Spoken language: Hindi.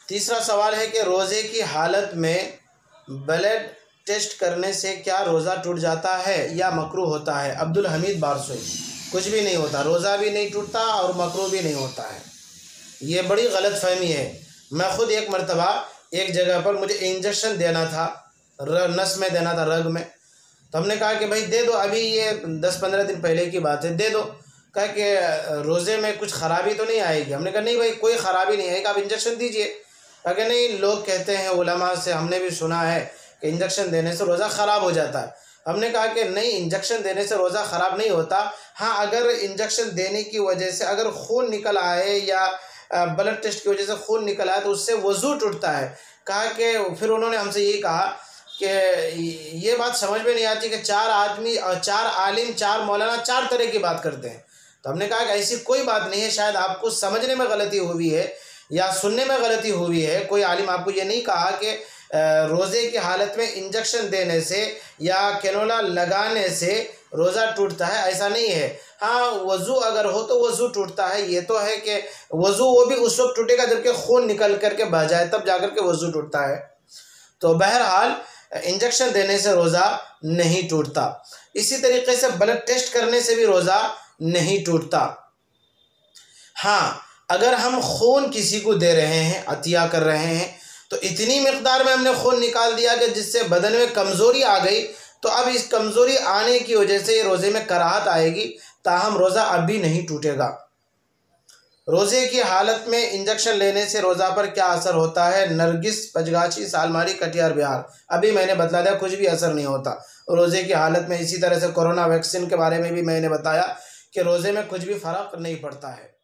तीसरा सवाल है कि रोज़े की हालत में ब्लड टेस्ट करने से क्या रोज़ा टूट जाता है या मकरूह होता है? अब्दुल हमीद बारसोई। कुछ भी नहीं होता, रोज़ा भी नहीं टूटता और मकरूह भी नहीं होता है। ये बड़ी गलत फहमी है। मैं ख़ुद एक मरतबा एक जगह पर मुझे इंजेक्शन देना था, नस में देना था, रग में। तो हमने कहा कि भाई दे दो, अभी ये 10-15 दिन पहले की बात है, दे दो। कहा कि रोज़े में कुछ ख़राबी तो नहीं आएगी? हमने कहा नहीं भाई, कोई ख़राबी नहीं आएगी, आप इंजेक्शन दीजिए। कहा कि नहीं, लोग कहते हैं, उलमा से हमने भी सुना है कि इंजेक्शन देने से रोज़ा ख़राब हो जाता है। हमने कहा कि नहीं, इंजेक्शन देने से रोज़ा ख़राब नहीं होता। हाँ, अगर इंजेक्शन देने की वजह से अगर खून निकल आए या ब्लड टेस्ट की वजह से खून निकल आए तो उससे वज़ू टूटता है। कहा कि फिर उन्होंने हमसे यही कहा कि ये बात समझ में नहीं आती कि 4 आदमी और 4 आलिम, 4 मौलाना 4 तरह की बात करते हैं। तो हमने कहा कि ऐसी कोई बात नहीं है, शायद आपको समझने में गलती हुई है या सुनने में गलती हुई है। कोई आलिम आपको ये नहीं कहा कि रोज़े की हालत में इंजेक्शन देने से या कैनोला लगाने से रोज़ा टूटता है, ऐसा नहीं है। हाँ, वज़ू अगर हो तो वज़ू टूटता है। ये तो है कि वज़ू वो भी उस वक्त टूटेगा जबकि खून निकल करके बह जाए, तब जाकर के वज़ू टूटता है। तो बहरहाल इंजेक्शन देने से रोज़ा नहीं टूटता। इसी तरीके से ब्लड टेस्ट करने से भी रोज़ा नहीं टूटता। हाँ, अगर हम खून किसी को दे रहे हैं, अतिया कर रहे हैं, तो इतनी मिक़दार में हमने खून निकाल दिया कि जिससे बदन में कमज़ोरी आ गई, तो अब इस कमज़ोरी आने की वजह से रोज़े में कराहत आएगी, ताहम रोज़ा अब भी नहीं टूटेगा। रोज़े की हालत में इंजेक्शन लेने से रोज़ा पर क्या असर होता है? नरगिस, पंचगाछी, सालमारी, कटिहार, बिहार। अभी मैंने बतला दिया, कुछ भी असर नहीं होता रोज़े की हालत में। इसी तरह से कोरोना वैक्सीन के बारे में भी मैंने बताया कि रोज़े में कुछ भी फ़र्क नहीं पड़ता है।